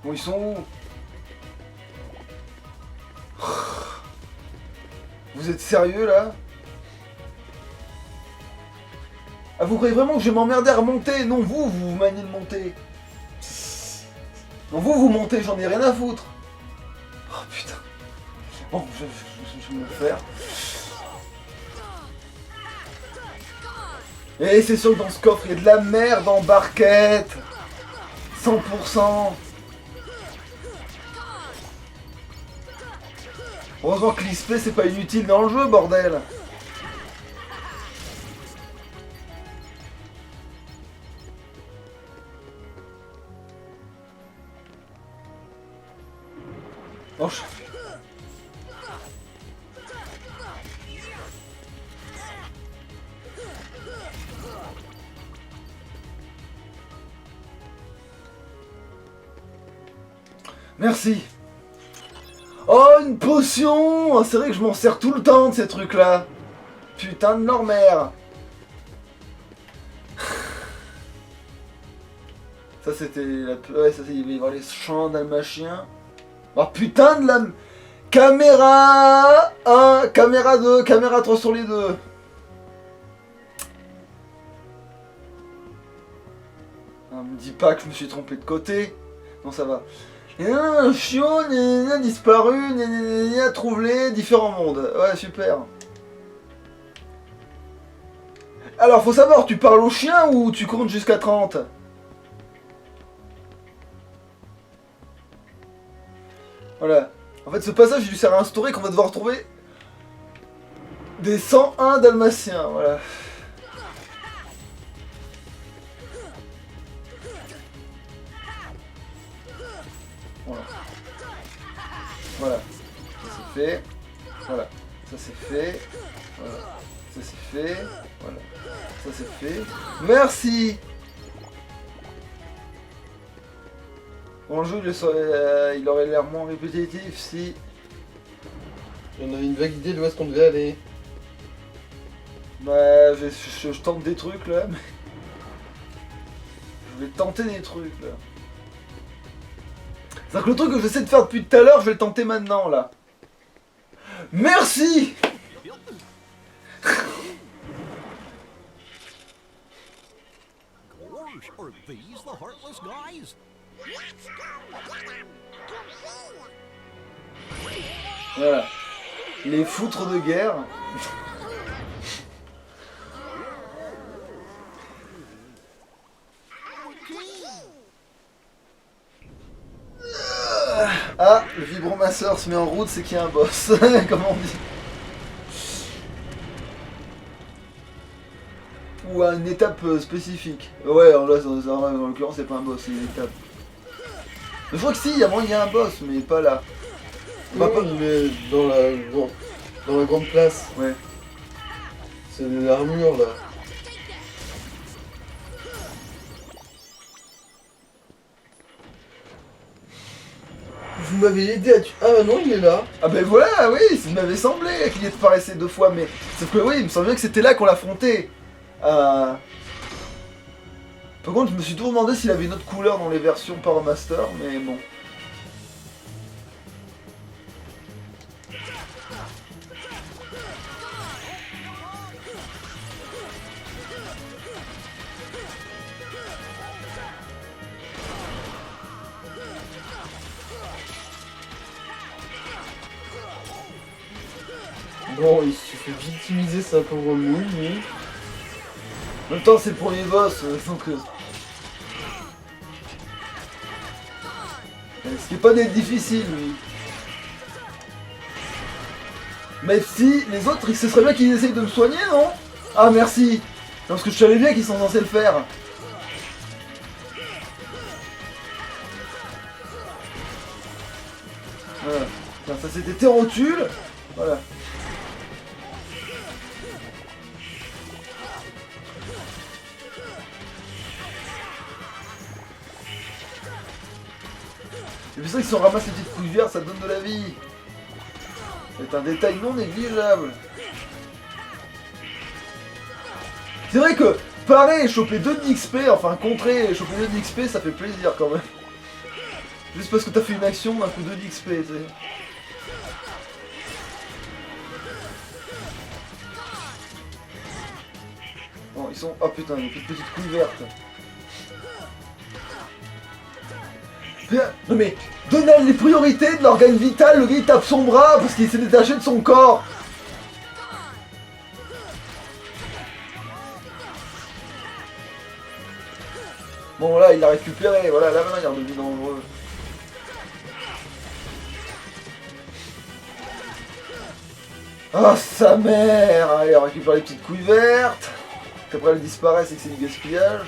bon, ils sont où? Vous êtes sérieux là? Ah, vous croyez vraiment que je vais m'emmerder à remonter? Non, vous maniez de monter. Non, vous montez, j'en ai rien à foutre. Oh putain. Bon, je vais me le faire. Et c'est sûr que dans ce coffre, il y a de la merde en barquette. 100%. Heureusement que l'ISP c'est pas inutile dans le jeu, bordel. Oh, merci. Oh, une potion! C'est vrai que je m'en sers tout le temps de ces trucs-là. Putain de leur mère. Ça c'était la... Ouais, ça c'est... Il va y avoir les champs dalmatiens. Oh putain de la... Caméra 1, caméra 2, caméra 3 sur les deux. Ah, me dis pas que je me suis trompé de côté. Non, ça va. Un chiot a disparu, trouve-les, différents mondes. Ouais, super. Alors, faut savoir, tu parles au chien ou tu comptes jusqu'à 30? Voilà. En fait, ce passage, il lui sert à instaurer qu'on va devoir trouver des 101 dalmatiens. Voilà. Voilà. Voilà. Ça c'est fait. Voilà. Ça c'est fait. Voilà. Ça c'est fait. Voilà. Ça c'est fait. Merci. Bon, le jeu, il aurait l'air moins répétitif si... On avait une vague idée de où est-ce qu'on devait aller. Bah, je tente des trucs là, mais... Je vais tenter des trucs là. C'est-à-dire que le truc que j'essaie de faire depuis tout à l'heure, je vais le tenter maintenant là. Merci. Are these the Heartless guys? Voilà. Les foutres de guerre. Ah, le vibromasseur se met en route, c'est qu'il y a un boss, comme on dit. Ou à une étape spécifique. Ouais, alors là, en l'occurrence, c'est pas un boss, c'est une étape. Mais je crois que si, il y a un boss, mais pas là. Pas mais dans la grande place. Ouais. C'est de l'armure là. Vous m'avez aidé à tuer. Ah bah non, il est là. Ah ben voilà, oui, ça m'avait semblé qu'il y apparaissait 2 fois, mais... Sauf que oui, il me semblait que c'était là qu'on l'affrontait. Par contre, je me suis toujours demandé s'il avait une autre couleur dans les versions Power Master, mais bon. Bon, il se fait victimiser sa pauvre mouille, lui. En même temps, c'est le premier boss, donc... Ce qui est pas d'être difficile, lui. Mais si, les autres, ce serait bien qu'ils essayent de me soigner, non? Ah, merci. Non, parce que je savais bien qu'ils sont censés le faire. Voilà. Tiens, ça c'était Terrotule. Voilà. C'est pour ça qu'ils sont ramassés les petites couilles vertes, ça donne de la vie. C'est un détail non négligeable. C'est vrai que parer et choper 2 d'XP, enfin contrer et choper 2 d'XP, ça fait plaisir quand même. Juste parce que t'as fait une action, un coup 2 d'XP, tu sais. Bon, ils sont... Oh putain, il y a une petite couille verte. Non mais, donnez les priorités de l'organe vital, le gars il tape son bras parce qu'il s'est détaché de son corps. Bon là, il l'a récupéré, voilà, là maintenant il est redevenu dangereux. Ah sa mère. Allez, on récupère les petites couilles vertes. Qu'après elles disparaissent et que c'est du gaspillage.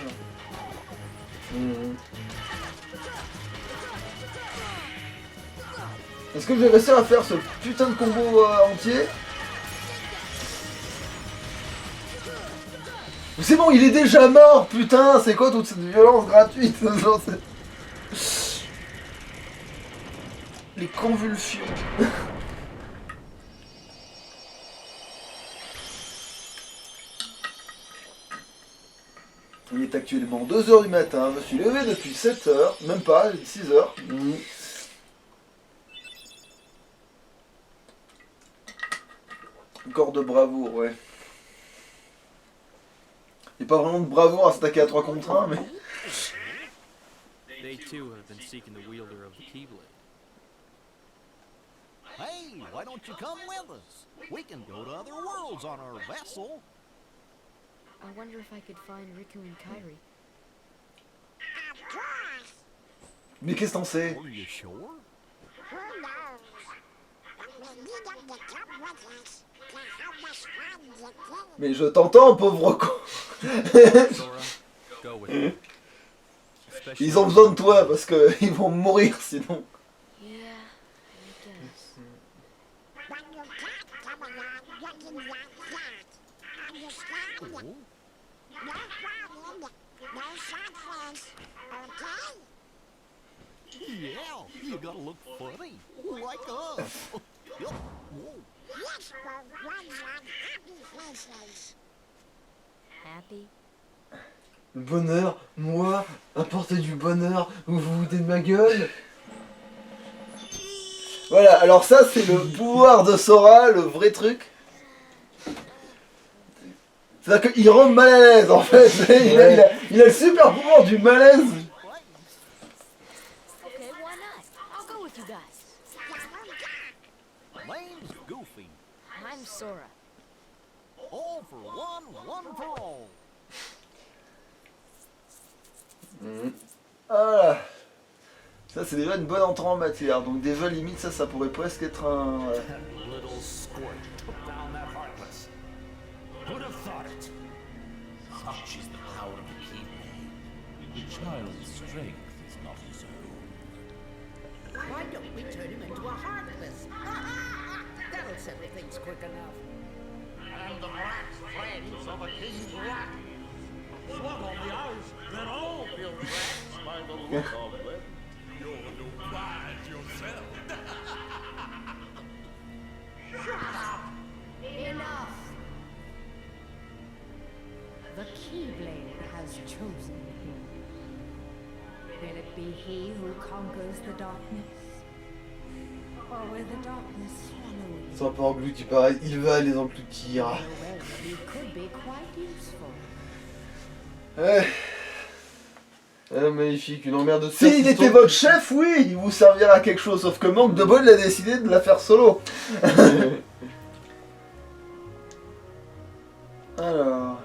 Est-ce que je vais réussir à faire ce putain de combo entier? C'est bon, il est déjà mort, putain, c'est quoi toute cette violence gratuite? Les convulsions. Il est actuellement 2 h du matin, je me suis levé depuis 7 h, même pas, 6 h. Encore de bravoure, ouais. Il n'y a pas vraiment de bravoure à s'attaquer à 3 contre 1, mais... They too have been seeking the wielder of the Keyblade. Hey, why don't you come with us? We can go to other worlds on our vessel. I wonder if I could find Riku and Kairi. Mais qu'est-ce que t'en sais? Are you sure? Who knows? But we need them to come with us to help us find the king. Mais je t'entends, pauvre con. Sora, go with me. Especially Ils ont besoin de toi parce que ils vont mourir sinon. Yeah, I guess. But you can't come along looking like that. Understand? No crying, no sad face, okay? Yeah, you gotta look funny, like us. Whoa. Yes, for ones on happy faces. Happy? Le bonheur, moi, apporter du bonheur, vous vous foutez de ma gueule? Voilà, alors ça c'est le pouvoir de Sora, le vrai truc. C'est-à-dire qu'il rend mal à l'aise en fait. Il a le super pouvoir du malaise. Okay, why not? I'll go with you guys. Name's Goofy. I'm Sora. All for one for all. Voilà. Ça c'est déjà une bonne entrée en matière. Donc déjà limite ça pourrait presque être un... voilà. Little squirt took down that Heartless. Who'd have thought it? Such is the power of the Keyblade. The child's strength is not his own. Why don't we turn him into a Heartless? That'll settle things quick enough. And the rat's friends are the king's rat. One on the ice, then all feel rats by the look of it. You're no prize yourself. Shut up! Enough! The Keyblade has chosen him. Will it be he who conquers the darkness? Or will the darkness swallow him? Ils sont un peu engloutis pareil, il va les engloutir. Well, he could be quite useful. Ouais. Ah, magnifique, une emmerde de S'il était votre chef, oui, il vous servira à quelque chose. Sauf que manque de bol, il a décidé de la faire solo. Alors...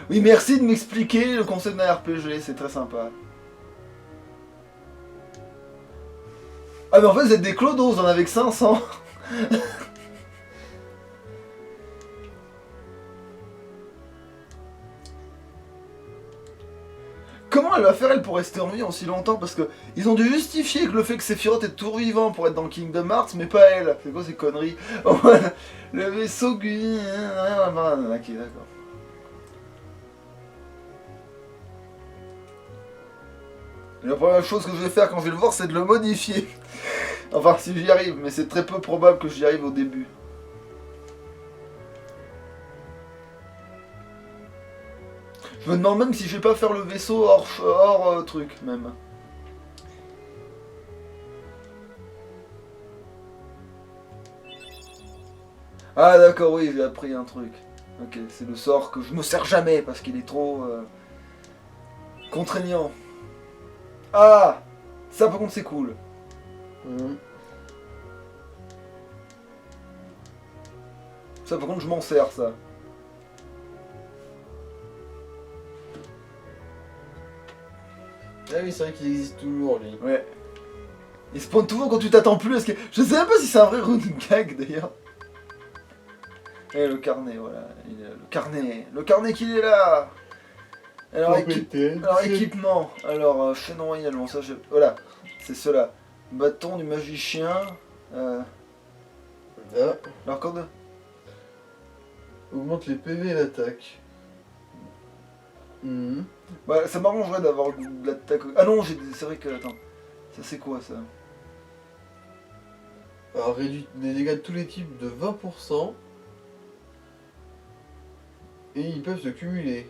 Oui, merci de m'expliquer le concept d'un RPG, c'est très sympa. Ah mais en fait vous êtes des clodos, vous en avez que 500. Comment elle va faire elle pour rester en vie aussi longtemps? Parce que ils ont dû justifier que le fait que Sephiroth est toujours vivant pour être dans Kingdom Hearts, mais pas elle. C'est quoi ces conneries? Le vaisseau... Ok, d'accord. La première chose que je vais faire quand je vais le voir, c'est de le modifier. Enfin, si j'y arrive, mais c'est très peu probable que j'y arrive au début. Je me demande même si je vais pas faire le vaisseau hors truc, même. Ah d'accord, oui, j'ai appris un truc. Ok, c'est le sort que je me sers jamais, parce qu'il est trop... contraignant. Ah! Ça par contre c'est cool. Ça par contre je m'en sers ça. Ah oui, c'est vrai qu'il existe toujours lui. Ouais. Il spawn toujours quand tu t'attends plus à ce que... Je sais même pas si c'est un vrai running gag d'ailleurs. Et le carnet, voilà. Le carnet. Le carnet qu'il est là. Alors, équipement. Alors, chaîne royale, bon ça je... Voilà. C'est cela. Bâton du magicien. Alors quand... Augmente les PV et l'attaque. Bah ça m'arrangerait d'avoir de l'attaque... Ah non, c'est vrai que... Attends. Ça c'est quoi ça? Alors réduit les dégâts de tous les types de 20%. Et ils peuvent se cumuler.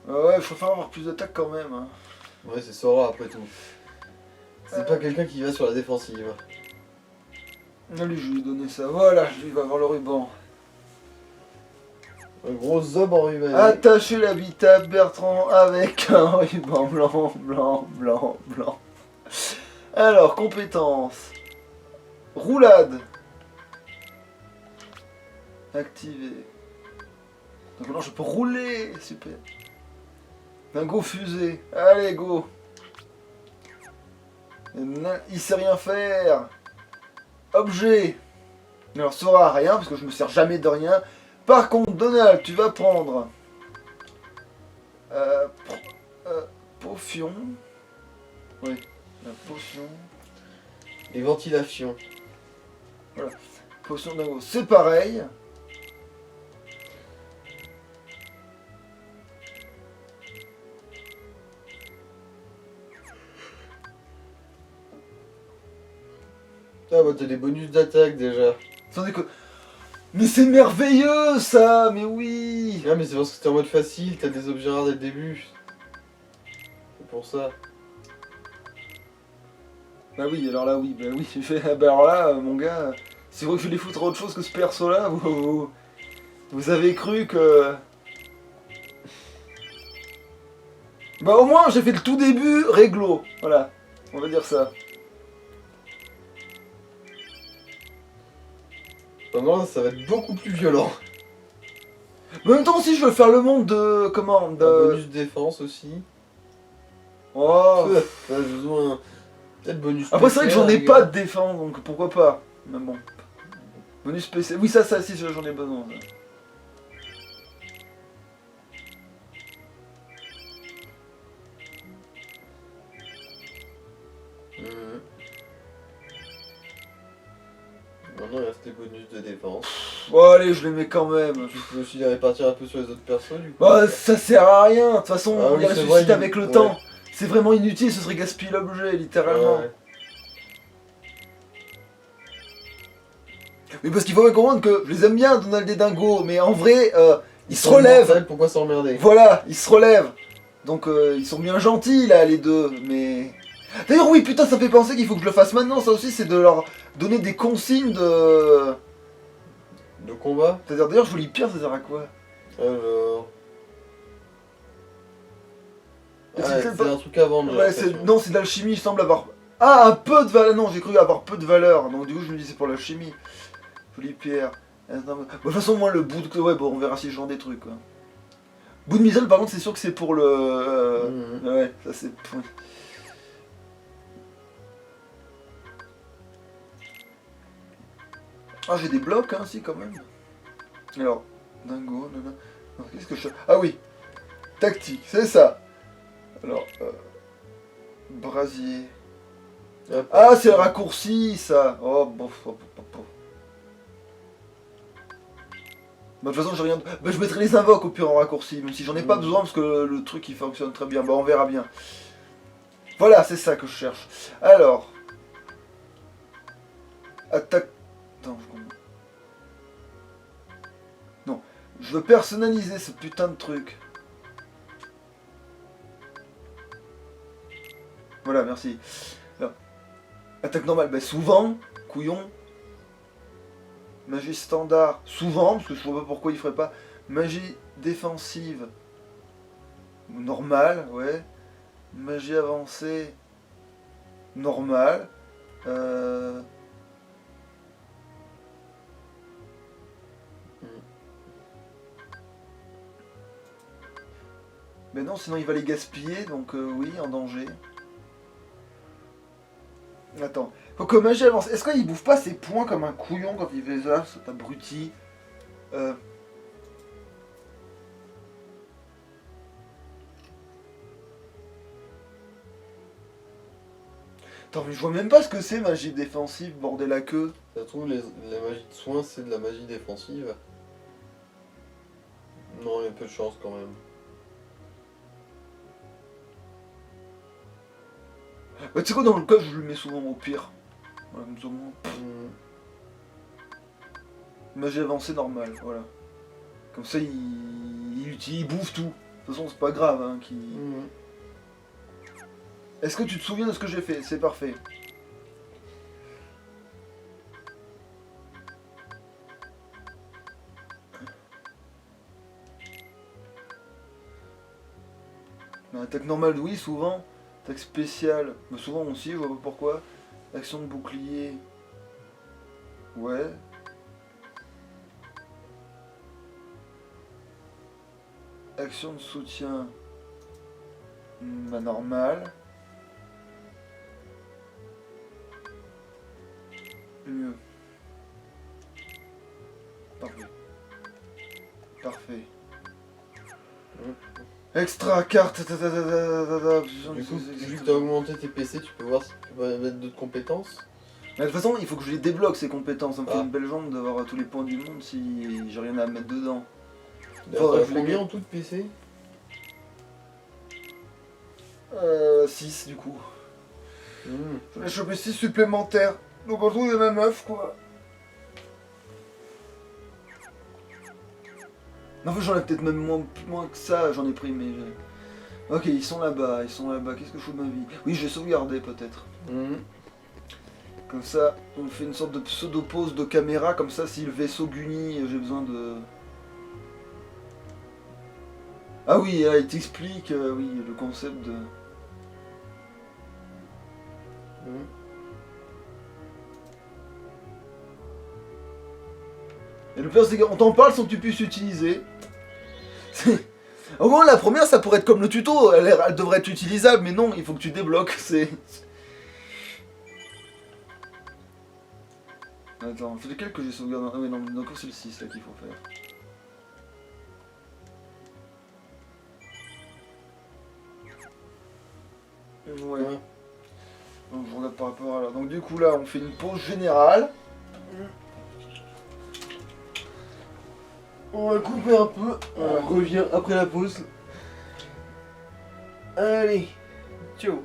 Ouais, il faut faire avoir plus d'attaque quand même. Hein. Ouais, c'est Sora après tout. C'est pas quelqu'un qui va sur la défensive. Allez, je vais lui donner ça. Voilà, lui va avoir le ruban. Un gros homme en ruban. Attachez l'habitable Bertrand avec un ruban blanc, blanc, blanc, blanc. Alors, compétences. Roulade. Activé. Donc maintenant je peux rouler. Super. Un go fusée. Allez, go. Il sait rien faire. Objet. Alors, ça sera rien parce que je me sers jamais de rien. Par contre, Donald, tu vas prendre... potion. Oui, la potion. Et ventilation. Voilà. Potion d'un go. C'est pareil. Ah bah t'as des bonus d'attaque déjà. Sans déconner. Mais c'est merveilleux ça, mais oui. Ah mais c'est parce que c'était en mode facile, t'as des objets rares dès le début. C'est pour ça. Bah oui, alors là oui, bah oui, j'ai fait... Bah alors là, mon gars, c'est vrai que je vais les foutre à autre chose que ce perso là, Vous avez cru que... Bah au moins j'ai fait le tout début réglo. Voilà, on va dire ça. Maintenant, ça va être beaucoup plus violent. Mais en même temps aussi je veux faire le monde de... Comment de... Un bonus défense aussi. Oh. T'as besoin... Peut-être bonus Après c'est vrai que j'en ai PC, pas de défense, donc pourquoi pas. Mais bon. Bonus PC. Oui ça si j'en ai besoin. Ça. Maintenant il reste les bonus de défense. Bon allez je les mets quand même. Tu peux aussi les répartir un peu sur les autres persos du coup. Bah ça sert à rien, de toute façon Ah on oui, les c'est ressuscite vrai, avec le ouais. temps. C'est vraiment inutile, ce serait gaspiller l'objet littéralement. Ouais. Mais parce qu'il faut bien comprendre que je les aime bien Donald et Dingo, mais en vrai ils se sont relèvent. immortels, pourquoi s'emmerder? Voilà, ils se relèvent. Donc ils sont bien gentils là les deux, mais... D'ailleurs oui putain ça me fait penser qu'il faut que je le fasse maintenant, ça aussi c'est de leur donner des consignes de... De combat? C'est-à-dire d'ailleurs joli pierre ça sert à quoi? Alors... Et Ah, c'est c'est un truc à vendre. j'ai Ouais, l'impression. non c'est de l'alchimie, il semble avoir... Ah un peu de valeur, non j'ai cru avoir peu de valeur, donc du coup je me dis c'est pour l'alchimie. Jolie pierre. Bon, de toute façon moi le bout de... Ouais bon on verra si je vends des trucs quoi. Bout de misel par contre c'est sûr que c'est pour le... Ouais ça c'est... Ah j'ai des blocs hein si quand même. Alors, dingo, nana. Qu'est-ce que je... Ah oui, tactique, c'est ça. Alors, brasier. Ah c'est le raccourci ça. Oh bof, bof, bof, bof. Bah, de toute façon j'ai rien... Bah je mettrai les invoques au pire en raccourci, même si j'en ai pas besoin parce que le truc il fonctionne très bien. Bah on verra bien. Voilà, c'est ça que je cherche. Alors... Attaque... Attends, je comprends. Non, je veux personnaliser ce putain de truc. Voilà, merci. Alors, attaque normale, bah souvent, couillon. Magie standard, souvent, parce que je vois pas pourquoi il ferait pas. Magie défensive, normale, ouais. Magie avancée, normale. Mais non, sinon il va les gaspiller, donc oui, en danger. Attends, faut que magie avance. Est-ce qu'il bouffe pas ses points comme un couillon quand il fait ça, cet abruti? Attends, mais je vois même pas ce que c'est magie défensive, bordel à queue. Ça se trouve, la magie de soin, c'est de la magie défensive. Non, il y a peu de chance quand même. Bah tu sais quoi, dans le cas, je le mets souvent au pire. Voilà, comme ça au moins. Magie avancée normale, voilà. Comme ça, il bouffe tout. De toute façon, c'est pas grave, hein, Est-ce que tu te souviens de ce que j'ai fait? C'est parfait. Attaque normale, oui, souvent. Attaque spéciale, mais souvent aussi, je vois pas pourquoi. Action de bouclier. Ouais. Action de soutien. Bah normal. Mieux. Parfait. Parfait. Extra carte. Du coup, vu que t'as augmenté tes PC, tu peux voir si tu peux mettre d'autres compétences. Mais de toute façon, il faut que je les débloque ces compétences. Ça me fait une belle jambe d'avoir tous les points du monde si j'ai rien à mettre dedans. Faudrait que combien en tout de PC? 6 du coup. J'en ai chopé 6 supplémentaires. Donc en tout, il y en a 9 quoi. En fait, j'en ai peut-être même moins que ça, j'en ai pris, mais... Ok, ils sont là-bas, Qu'est-ce que je fous de ma vie? Oui, je vais sauvegarder peut-être. Comme ça, on fait une sorte de pseudo-pause de caméra, comme ça, si le vaisseau Guni, j'ai besoin de Ah oui, là, il t'explique oui, le concept de... Et le pire, c'est qu'on t'en parle sans que tu puisses l'utiliser. Au moins, la première, ça pourrait être comme le tuto, elle devrait être utilisable, mais non, il faut que tu débloques, c'est... Attends, c'est lequel que j'ai sauvegardé? Ah oui, non, encore c'est le 6 là qu'il faut faire. Ouais. Donc je regarde par rapport à là. Donc du coup là, on fait une pause générale. On va couper un peu, on revient après la pause. Allez, ciao.